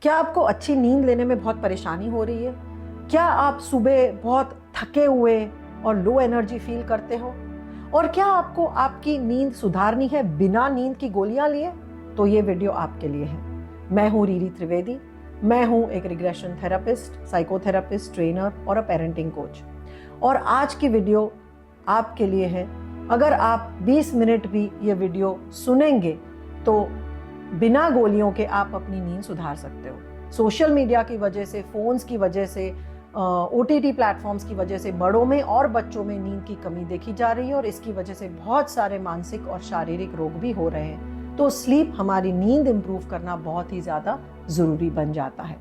क्या आपको अच्छी नींद लेने में बहुत परेशानी हो रही है? क्या आप सुबह बहुत थके हुए और लो एनर्जी फील करते हो? और क्या आपको आपकी नींद सुधारनी है बिना नींद की गोलियां लिए? तो ये वीडियो आपके लिए है। मैं हूँ रीरी त्रिवेदी। मैं हूँ एक रिग्रेशन थेरेपिस्ट, साइकोथेरेपिस्ट, ट्रेनर और अ पेरेंटिंग कोच। और आज की वीडियो आपके लिए है। अगर आप 20 मिनट भी ये वीडियो सुनेंगे तो बिना गोलियों के आप अपनी नींद सुधार सकते हो। सोशल मीडिया की वजह से, फोन्स की वजह से, OTT प्लेटफॉर्म्स की वजह से बड़ों में और बच्चों में नींद की कमी देखी जा रही है और इसकी वजह से बहुत सारे मानसिक और शारीरिक रोग भी हो रहे हैं। तो स्लीप, हमारी नींद इंप्रूव करना बहुत ही ज़्यादा ज़रूरी बन जाता है।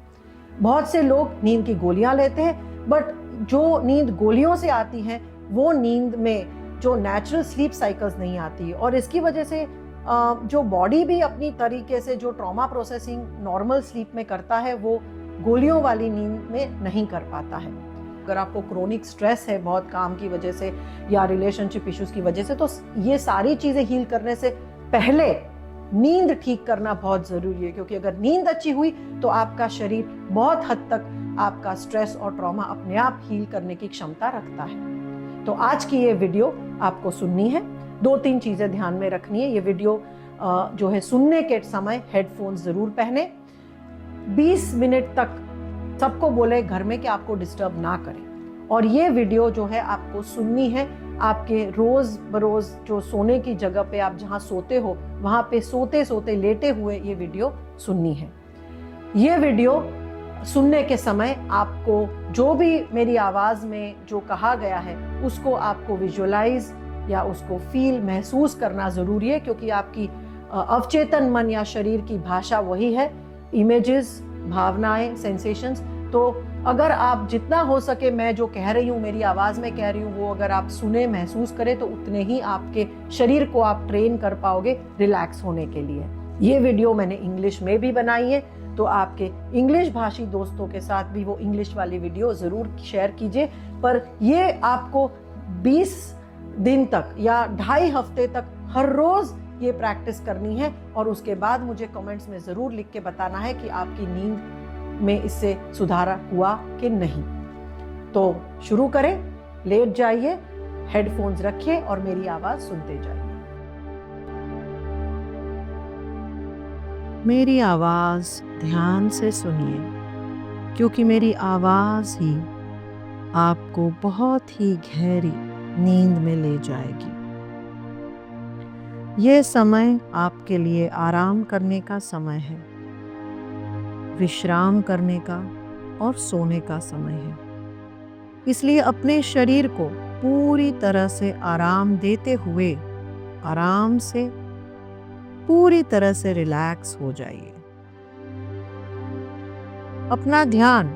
बहुत से लोग नींद की गोलियां लेते हैं, बट जो नींद गोलियों से आती है वो नींद में जो नेचुरल स्लीप साइकिल्स नहीं आती, और इसकी वजह से जो बॉडी भी अपनी तरीके से जो ट्रॉमा प्रोसेसिंग नॉर्मल स्लीप में करता है वो गोलियों वाली नींद में नहीं कर पाता है। अगर आपको क्रोनिक स्ट्रेस है बहुत काम की वजह से या रिलेशनशिप इश्यूज की वजह से, तो ये सारी चीजें हील करने से पहले नींद ठीक करना बहुत जरूरी है, क्योंकि अगर नींद अच्छी हुई तो आपका शरीर बहुत हद तक आपका स्ट्रेस और ट्रॉमा अपने आप हील करने की क्षमता रखता है। तो आज की ये वीडियो आपको सुननी है। 2-3 चीजें ध्यान में रखनी है। ये वीडियो जो है सुनने के समय हेडफोन्स जरूर पहने। 20 मिनट तक सबको बोले घर में कि आपको डिस्टर्ब ना करें। और ये वीडियो जो है आपको सुननी है आपके रोज बरोज जो सोने की जगह पे, आप जहाँ सोते हो वहां पे सोते सोते लेटे हुए ये वीडियो सुननी है। ये वीडियो सुनने के समय आपको जो भी मेरी आवाज में जो कहा गया है उसको आपको विजुअलाइज या उसको फील, महसूस करना जरूरी है, क्योंकि आपकी अवचेतन मन या शरीर की भाषा वही है, इमेजेस, भावनाएं, सेंसेशंस। तो अगर आप जितना हो सके, मैं जो कह रही हूँ, मेरी आवाज में कह रही हूँ, वो अगर आप सुने, महसूस करें तो उतने ही आपके शरीर को आप ट्रेन कर पाओगे रिलैक्स होने के लिए। ये वीडियो मैंने इंग्लिश में भी बनाई है, तो आपके इंग्लिश भाषी दोस्तों के साथ भी वो इंग्लिश वाली वीडियो जरूर शेयर कीजिए। पर ये आपको 20 दिन तक या 2.5 हफ्ते तक हर रोज ये प्रैक्टिस करनी है, और उसके बाद मुझे कमेंट्स में जरूर लिख के बताना है कि आपकी नींद में इससे सुधार हुआ कि नहीं। तो शुरू करें। लेट जाइए, हेडफोन्स रखिए और मेरी आवाज सुनते जाइए। मेरी आवाज ध्यान से सुनिए, क्योंकि मेरी आवाज ही आपको बहुत ही गहरी नींद में ले जाएगी। ये समय आपके लिए आराम करने का समय है, विश्राम करने का और सोने का समय है। इसलिए अपने शरीर को पूरी तरह से आराम देते हुए आराम से पूरी तरह से रिलैक्स हो जाइए। अपना ध्यान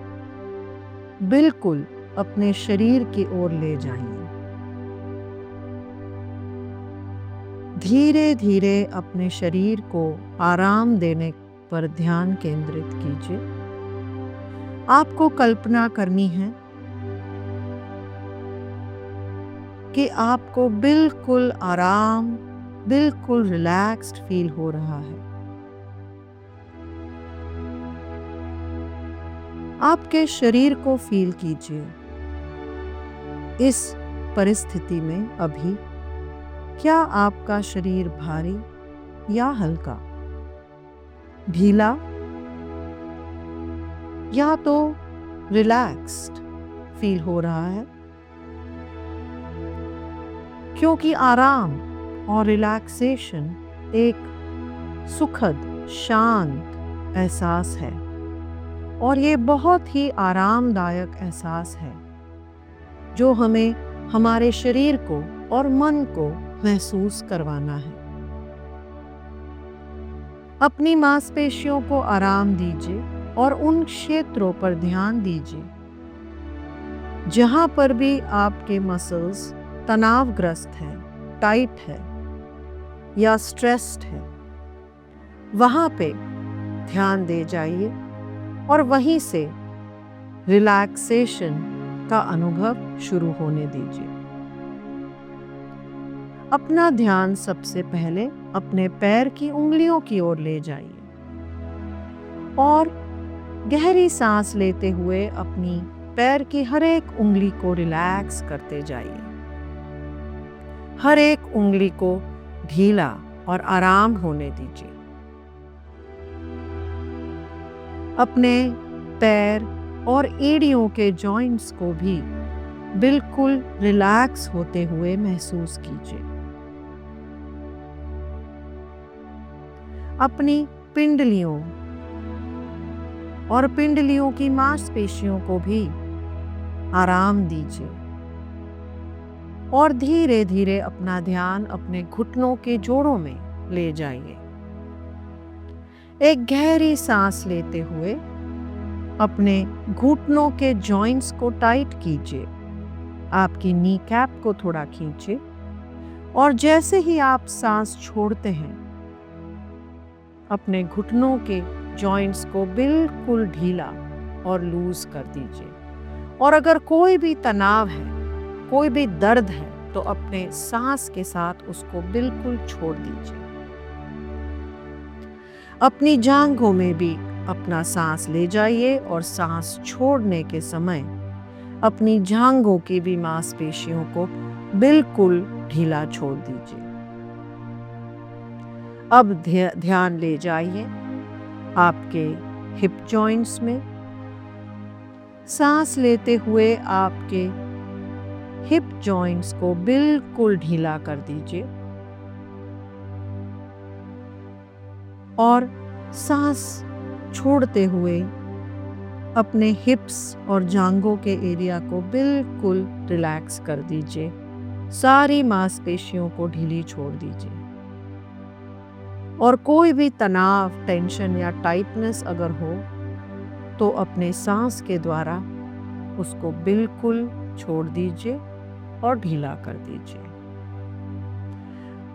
बिल्कुल अपने शरीर की ओर ले जाइए। धीरे धीरे अपने शरीर को आराम देने पर ध्यान केंद्रित कीजिए। आपको कल्पना करनी है कि आपको बिल्कुल आराम, बिल्कुल रिलैक्स्ड फील हो रहा है। आपके शरीर को फील कीजिए। इस परिस्थिति में अभी क्या आपका शरीर भारी या हल्का, ढीला या तो रिलैक्स्ड फील हो रहा है? क्योंकि आराम और रिलैक्सेशन एक सुखद, शांत एहसास है, और ये बहुत ही आरामदायक एहसास है जो हमें हमारे शरीर को और मन को महसूस करवाना है। अपनी मांसपेशियों को आराम दीजिए और उन क्षेत्रों पर ध्यान दीजिए जहां पर भी आपके मसल्स तनावग्रस्त हैं, टाइट है या स्ट्रेस्ड है। वहां पे ध्यान दे जाइए और वहीं से रिलैक्सेशन का अनुभव शुरू होने दीजिए। अपना ध्यान सबसे पहले अपने पैर की उंगलियों की ओर ले जाइए और गहरी सांस लेते हुए अपनी पैर की हर एक उंगली को रिलैक्स करते जाइए। हर एक उंगली को ढीला और आराम होने दीजिए। अपने पैर और एड़ियों के जॉइंट्स को भी बिल्कुल रिलैक्स होते हुए महसूस कीजिए। अपनी पिंडलियों और पिंडलियों की मांसपेशियों को भी आराम दीजिए और धीरे धीरे अपना ध्यान अपने घुटनों के जोड़ों में ले जाइए। एक गहरी सांस लेते हुए अपने घुटनों के जॉइंट्स को टाइट कीजिए। आपकी नी कैप को थोड़ा खींचिए और जैसे ही आप सांस छोड़ते हैं अपने घुटनों के जॉइंट्स को बिल्कुल ढीला और लूज कर दीजिए। और अगर कोई भी तनाव है, कोई भी दर्द है, तो अपने सांस के साथ उसको बिल्कुल छोड़ दीजिए। अपनी जांघों में भी अपना सांस ले जाइए और सांस छोड़ने के समय अपनी जांघों की भी मांसपेशियों को बिल्कुल ढीला छोड़ दीजिए। अब ध्यान ले जाइए आपके हिप जॉइंट्स में। सांस लेते हुए आपके हिप जॉइंट्स को बिल्कुल ढीला कर दीजिए और सांस छोड़ते हुए अपने हिप्स और जांघों के एरिया को बिल्कुल रिलैक्स कर दीजिए। सारी मांसपेशियों को ढीली छोड़ दीजिए और कोई भी तनाव, टेंशन या टाइटनेस अगर हो तो अपने सांस के द्वारा उसको बिल्कुल छोड़ दीजिए और ढीला कर दीजिए।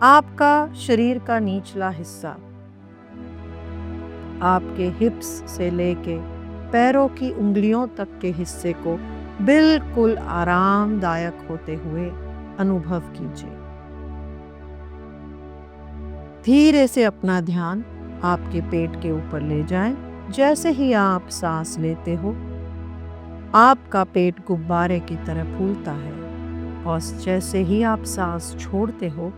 आपका शरीर का निचला हिस्सा आपके हिप्स से लेके पैरों की उंगलियों तक के हिस्से को बिल्कुल आरामदायक होते हुए अनुभव कीजिए। धीरे से अपना ध्यान आपके पेट के ऊपर ले जाएं। जैसे ही आप सांस लेते हो आपका पेट गुब्बारे की तरह फूलता है और जैसे ही आप सांस छोड़ते हो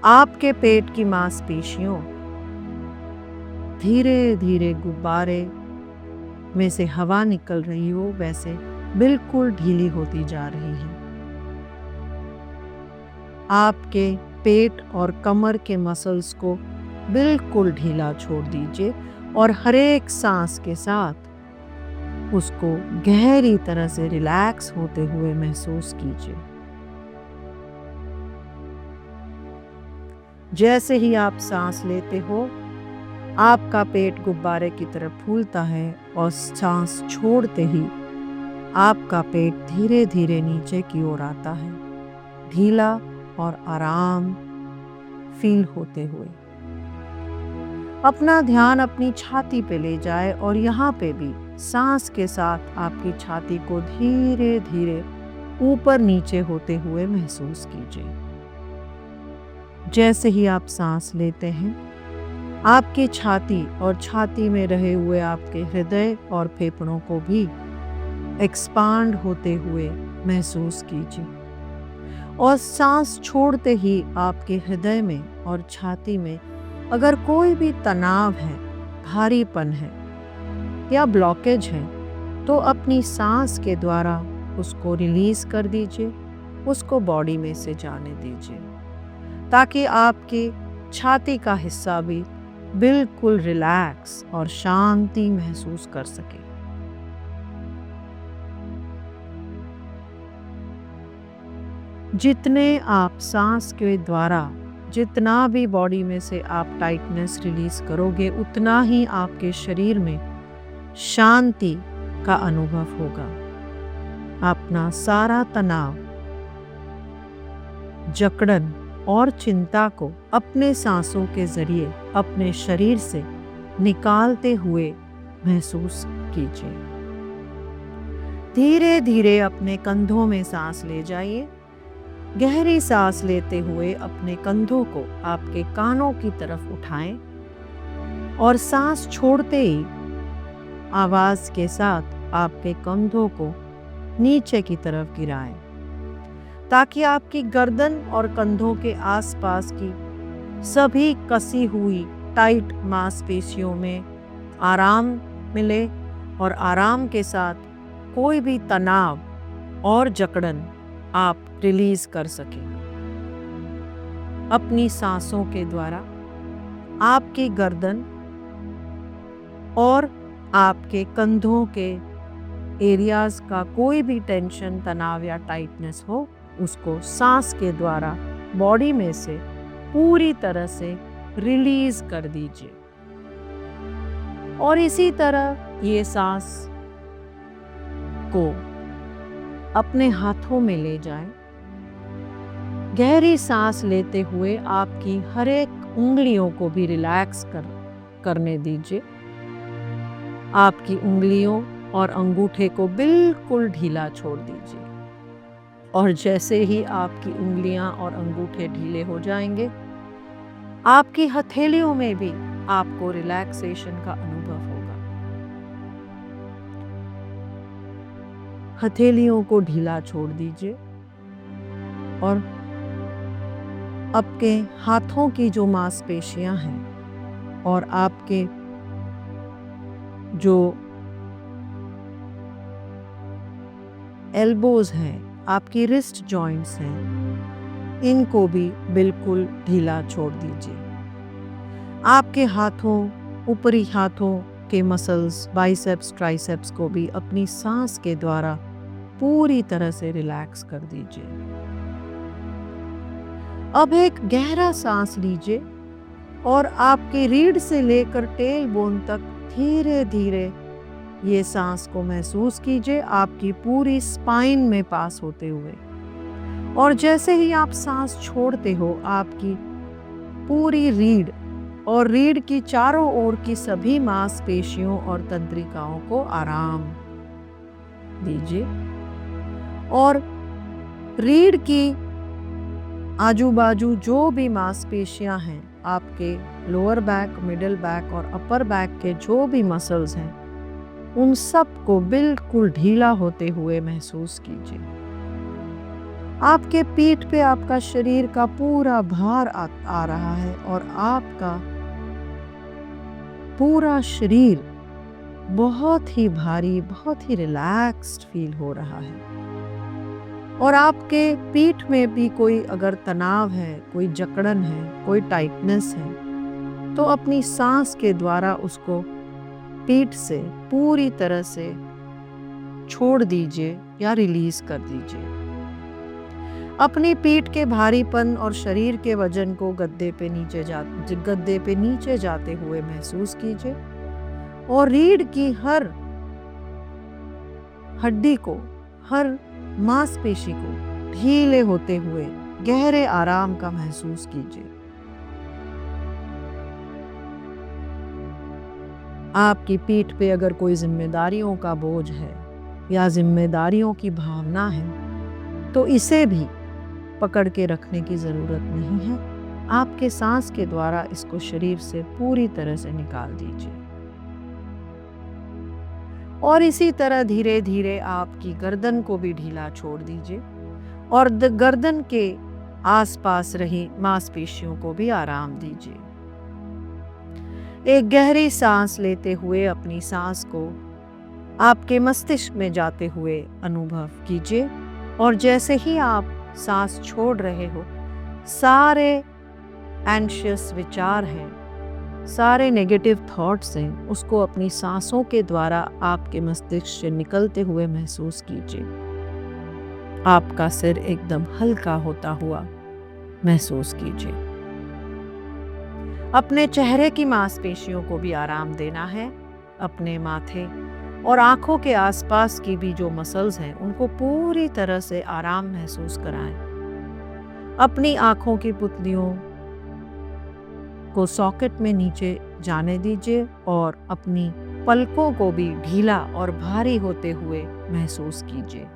आपके पेट की मांसपेशियों धीरे धीरे गुब्बारे में से हवा निकल रही हो वैसे बिल्कुल ढीली होती जा रही है। आपके पेट और कमर के मसल्स को बिल्कुल ढीला छोड़ dीजिए और हर एक सांस के साथ उसको गहरी तरह से रिलैक्स होते हुए महसूस कीजिए। जैसे ही आप सांस लेते हो आपका पेट गुब्बारे की तरह फूलता है और सांस छोड़ते ही आपका पेट धीरे धीरे नीचे की ओर आता है, ढीला और आराम फील होते हुए। अपना ध्यान अपनी छाती पे ले जाए और यहाँ पे भी सांस के साथ आपकी छाती को धीरे धीरे ऊपर नीचे होते हुए महसूस कीजिए। जैसे ही आप सांस लेते हैं आपकी छाती और छाती में रहे हुए आपके हृदय और फेफड़ों को भी एक्सपांड होते हुए महसूस कीजिए और सांस छोड़ते ही आपके हृदय में और छाती में अगर कोई भी तनाव है, भारीपन है या ब्लॉकेज है तो अपनी सांस के द्वारा उसको रिलीज कर दीजिए, उसको बॉडी में से जाने दीजिए ताकि आपकी छाती का हिस्सा भी बिल्कुल रिलैक्स और शांति महसूस कर सके। जितने आप सांस के द्वारा जितना भी बॉडी में से आप टाइटनेस रिलीज करोगे उतना ही आपके शरीर में शांति का अनुभव होगा। अपना सारा तनाव, जकड़न और चिंता को अपने सांसों के जरिए अपने शरीर से निकालते हुए महसूस कीजिए। धीरे धीरे अपने कंधों में सांस ले जाइए। गहरी सांस लेते हुए अपने कंधों को आपके कानों की तरफ उठाएं और सांस छोड़ते ही आवाज़ के साथ आपके कंधों को नीचे की तरफ गिराएं, ताकि आपकी गर्दन और कंधों के आसपास की सभी कसी हुई टाइट मांसपेशियों में आराम मिले और आराम के साथ कोई भी तनाव और जकड़न आप रिलीज कर सकें। अपनी सांसों के द्वारा आपकी गर्दन और आपके कंधों के एरियाज का कोई भी टेंशन, तनाव या टाइटनेस हो, उसको सांस के द्वारा बॉडी में से पूरी तरह से रिलीज कर दीजिए। और इसी तरह ये सांस को अपने हाथों में ले जाएं। गहरी सांस लेते हुए आपकी हर एक उंगलियों को भी रिलैक्स करने दीजिए। आपकी उंगलियों और अंगूठे को बिल्कुल ढीला छोड़ दीजिए। और जैसे ही आपकी उंगलियां और अंगूठे ढीले हो जाएंगे, आपकी हथेलियों में भी आपको रिलैक्सेशन का अनुभव होगा। हथेलियों को ढीला छोड़ दीजिए और आपके हाथों की जो मांसपेशियां हैं और आपके जो एल्बोज हैं, आपकी रिस्ट जॉइंट्स हैं, इनको भी बिल्कुल ढीला छोड़ दीजिए। आपके हाथों, ऊपरी हाथों के मसल्स, बाइसेप्स, ट्राइसेप्स को भी अपनी सांस के द्वारा पूरी तरह से रिलैक्स कर दीजिए। अब एक गहरा सांस लीजिए और आपकी रीढ़ से लेकर टेल बोन तक धीरे धीरे ये सांस को महसूस कीजिए, आपकी पूरी स्पाइन में पास होते हुए। और जैसे ही आप सांस छोड़ते हो, आपकी पूरी रीढ़ और रीढ़ की चारों ओर की सभी मांसपेशियों और तंत्रिकाओं को आराम दीजिए। और रीढ़ की आजू बाजू जो भी मांसपेशियां हैं, आपके लोअर बैक, मिडिल बैक और अपर बैक के जो भी मसल्स हैं, उन सब को बिल्कुल ढीला होते हुए महसूस कीजिए। आपके पीठ पे आपका शरीर का पूरा भार आ रहा है और आपका पूरा शरीर बहुत ही भारी, बहुत ही रिलैक्स्ड फील हो रहा है। और आपके पीठ में भी कोई अगर तनाव है, कोई जकड़न है, कोई टाइटनेस है, तो अपनी सांस के द्वारा उसको पीठ से पूरी तरह से छोड़ दीजिए या रिलीज कर दीजिए। अपनी पीठ के भारीपन और शरीर के वजन को गद्दे पे नीचे जाते हुए महसूस कीजिए और रीढ़ की हर हड्डी को, हर मांसपेशी को ढीले होते हुए गहरे आराम का महसूस कीजिए। आपकी पीठ पे अगर कोई जिम्मेदारियों का बोझ है या जिम्मेदारियों की भावना है, तो इसे भी पकड़ के रखने की ज़रूरत नहीं है। आपके सांस के द्वारा इसको शरीर से पूरी तरह से निकाल दीजिए। और इसी तरह धीरे धीरे आपकी गर्दन को भी ढीला छोड़ दीजिए और गर्दन के आसपास रही मांसपेशियों को भी आराम दीजिए। एक गहरी सांस लेते हुए अपनी सांस को आपके मस्तिष्क में जाते हुए अनुभव कीजिए और जैसे ही आप सांस छोड़ रहे हो, सारे एंशियस विचार हैं, सारे नेगेटिव थॉट्स हैं, उसको अपनी सांसों के द्वारा आपके मस्तिष्क से निकलते हुए महसूस कीजिए। आपका सिर एकदम हल्का होता हुआ महसूस कीजिए। अपने चेहरे की मांसपेशियों को भी आराम देना है। अपने माथे और आंखों के आसपास की भी जो मसल्स हैं, उनको पूरी तरह से आराम महसूस कराएं। अपनी आंखों की पुतलियों को सॉकेट में नीचे जाने दीजिए और अपनी पलकों को भी ढीला और भारी होते हुए महसूस कीजिए।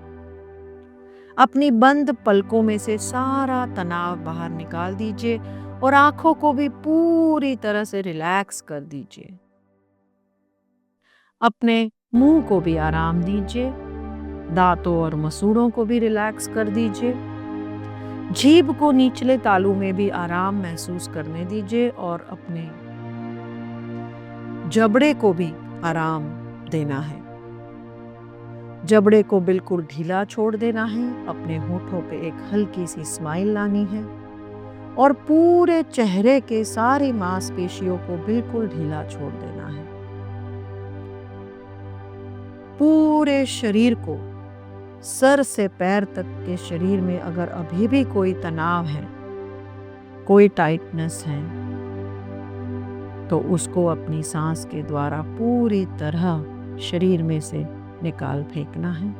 अपनी बंद पलकों में से सारा तनाव बाहर निकाल दीजिए और आंखों को भी पूरी तरह से रिलैक्स कर दीजिए। अपने मुंह को भी आराम दीजिए, दांतों और मसूड़ों को भी रिलैक्स कर दीजिए, जीभ को निचले तालू में भी आराम महसूस करने दीजिए और अपने जबड़े को भी आराम देना है। जबड़े को बिल्कुल ढीला छोड़ देना है, अपने होठों पे एक हल्की सी स्माइल लानी है और पूरे चेहरे के सारी मांसपेशियों को बिल्कुल ढीला छोड़ देना है। पूरे शरीर को, सर से पैर तक के शरीर में अगर अभी भी कोई तनाव है, कोई टाइटनेस है, तो उसको अपनी सांस के द्वारा पूरी तरह शरीर में से निकाल फेंकना है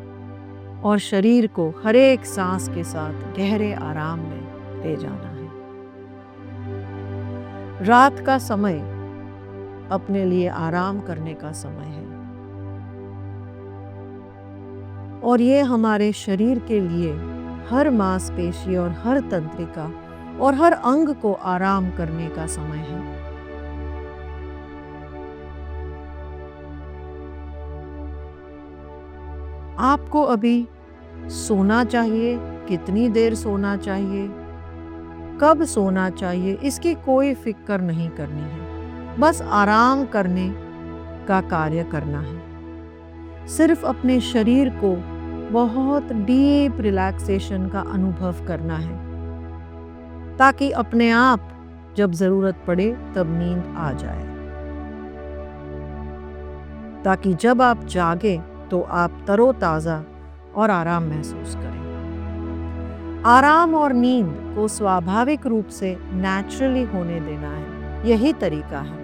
और शरीर को हर एक सांस के साथ गहरे आराम में ले जाना है। रात का समय अपने लिए आराम करने का समय है और ये हमारे शरीर के लिए हर मांसपेशी और हर तंत्रिका और हर अंग को आराम करने का समय है। आपको अभी सोना चाहिए, कितनी देर सोना चाहिए, कब सोना चाहिए, इसकी कोई फिक्र नहीं करनी है। बस आराम करने का कार्य करना है। सिर्फ अपने शरीर को बहुत डीप रिलैक्सेशन का अनुभव करना है ताकि अपने आप जब जरूरत पड़े तब नींद आ जाए, ताकि जब आप जागे तो आप तरोताज़ा और आराम महसूस करें। आराम और नींद को स्वाभाविक रूप से नेचुरली होने देना है, यही तरीका है।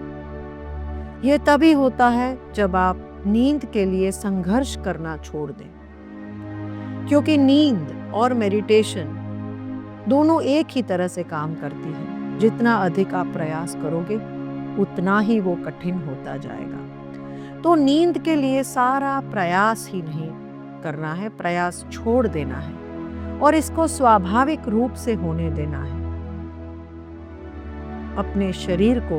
यह तभी होता है जब आप नींद के लिए संघर्ष करना छोड़ दें, क्योंकि नींद और मेडिटेशन दोनों एक ही तरह से काम करती है। जितना अधिक आप प्रयास करोगे उतना ही वो कठिन होता जाएगा। तो नींद के लिए सारा प्रयास ही नहीं करना है, प्रयास छोड़ देना है और इसको स्वाभाविक रूप से होने देना है। अपने शरीर को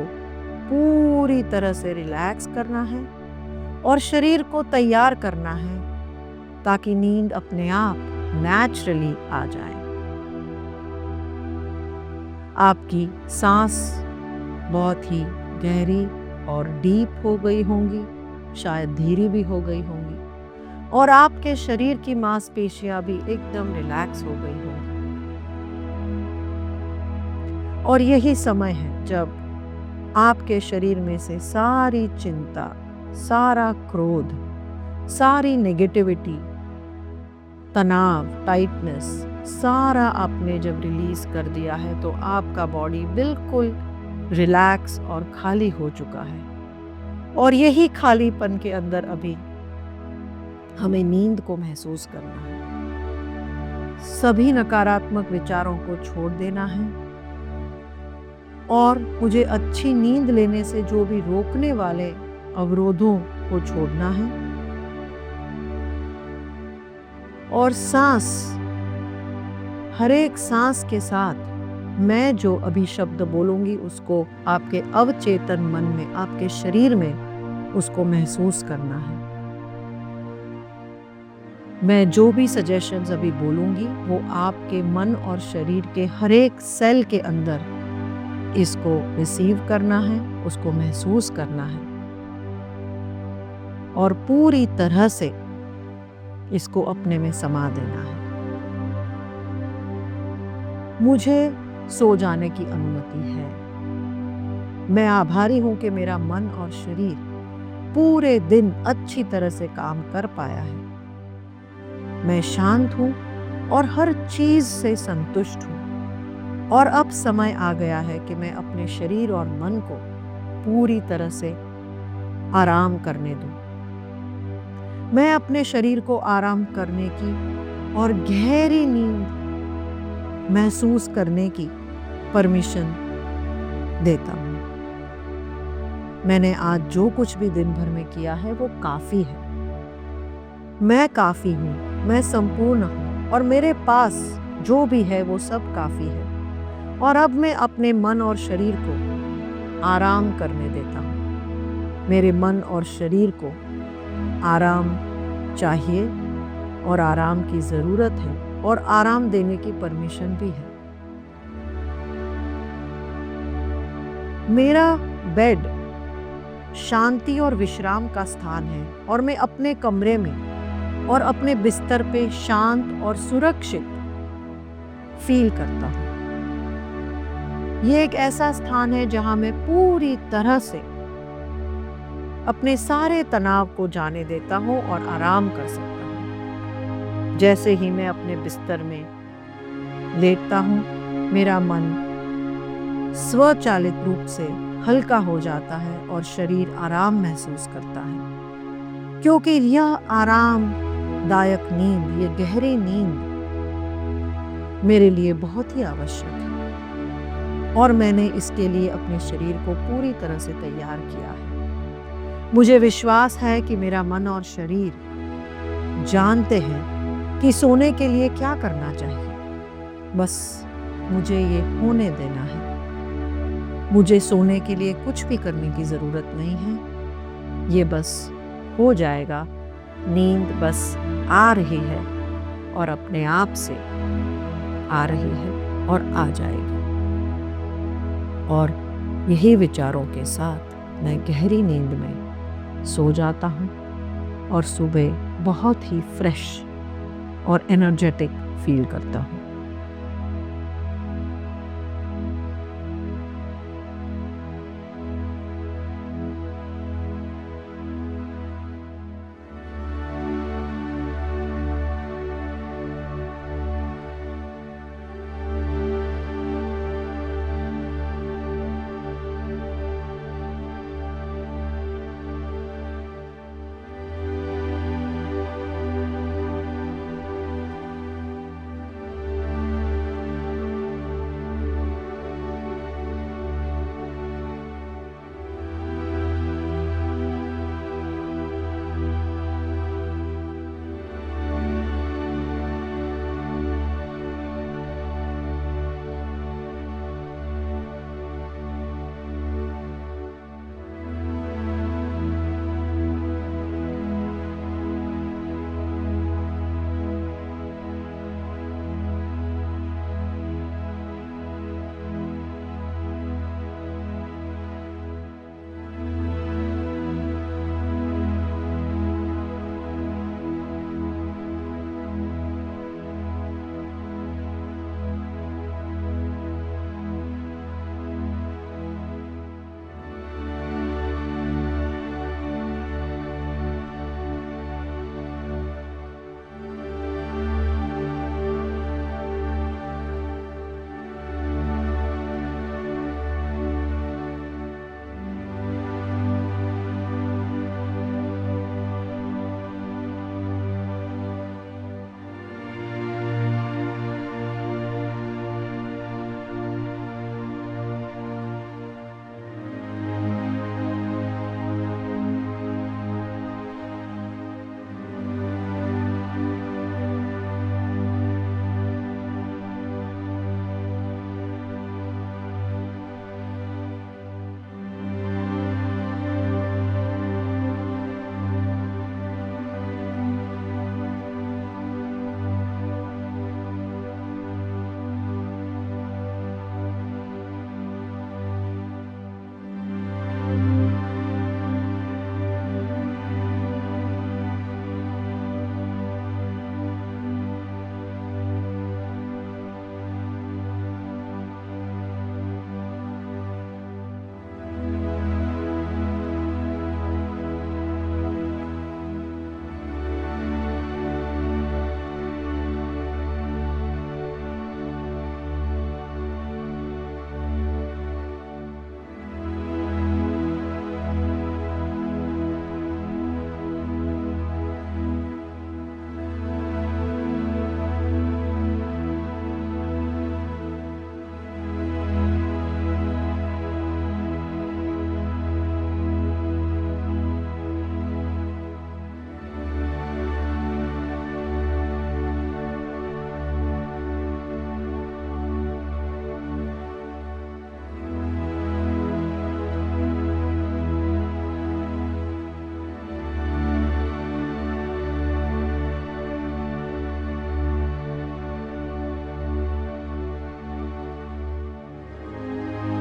पूरी तरह से रिलैक्स करना है और शरीर को तैयार करना है ताकि नींद अपने आप नेचुरली आ जाए। आपकी सांस बहुत ही गहरी और डीप हो गई होंगी, शायद धीरे भी हो गई होंगी और आपके शरीर की मांसपेशियां भी एकदम रिलैक्स हो गई होंगी। और यही समय है जब आपके शरीर में से सारी चिंता, सारा क्रोध, सारी नेगेटिविटी, तनाव, टाइटनेस, सारा आपने जब रिलीज कर दिया है तो आपका बॉडी बिल्कुल रिलैक्स और खाली हो चुका है। और यही खालीपन के अंदर अभी हमें नींद को महसूस करना है। सभी नकारात्मक विचारों को छोड़ देना है और मुझे अच्छी नींद लेने से जो भी रोकने वाले अवरोधों को छोड़ना है और सांस, हर एक सांस के साथ मैं जो अभी शब्द बोलूंगी उसको आपके अवचेतन मन में, आपके शरीर में उसको महसूस करना है। मैं जो भी सजेशंस अभी बोलूंगी वो आपके मन और शरीर के हर एक सेल के अंदर इसको रिसीव करना है, उसको महसूस करना है और पूरी तरह से इसको अपने में समा देना है। मुझे सो जाने की अनुमति है। मैं आभारी हूं कि मेरा मन और शरीर पूरे दिन अच्छी तरह से काम कर पाया है। मैं शांत हूं और हर चीज से संतुष्ट हूं और अब समय आ गया है कि मैं अपने शरीर और मन को पूरी तरह से आराम करने दूं। मैं अपने शरीर को आराम करने की और गहरी नींद महसूस करने की परमिशन देता हूँ। मैंने आज जो कुछ भी दिन भर में किया है वो काफ़ी है। मैं काफ़ी हूँ, मैं संपूर्ण हूँ और मेरे पास जो भी है वो सब काफ़ी है। और अब मैं अपने मन और शरीर को आराम करने देता हूँ। मेरे मन और शरीर को आराम चाहिए और आराम की ज़रूरत है और आराम देने की परमिशन भी है। मेरा बेड शांति और विश्राम का स्थान है और मैं अपने कमरे में और अपने बिस्तर पे शांत और सुरक्षित फील करता हूँ। ये एक ऐसा स्थान है जहाँ मैं पूरी तरह से अपने सारे तनाव को जाने देता हूँ और आराम कर सकता हूँ। जैसे ही मैं अपने बिस्तर में लेटता हूँ, मेरा मन स्वचालित रूप से हल्का हो जाता है और शरीर आराम महसूस करता है, क्योंकि यह आरामदायक नींद, ये गहरी नींद मेरे लिए बहुत ही आवश्यक है और मैंने इसके लिए अपने शरीर को पूरी तरह से तैयार किया है। मुझे विश्वास है कि मेरा मन और शरीर जानते हैं कि सोने के लिए क्या करना चाहिए। बस मुझे ये होने देना है। मुझे सोने के लिए कुछ भी करने की ज़रूरत नहीं है। ये बस हो जाएगा। नींद बस आ रही है और अपने आप से आ रही है और आ जाएगी। और यही विचारों के साथ मैं गहरी नींद में सो जाता हूँ और सुबह बहुत ही फ्रेश और एनर्जेटिक फील करता हूँ।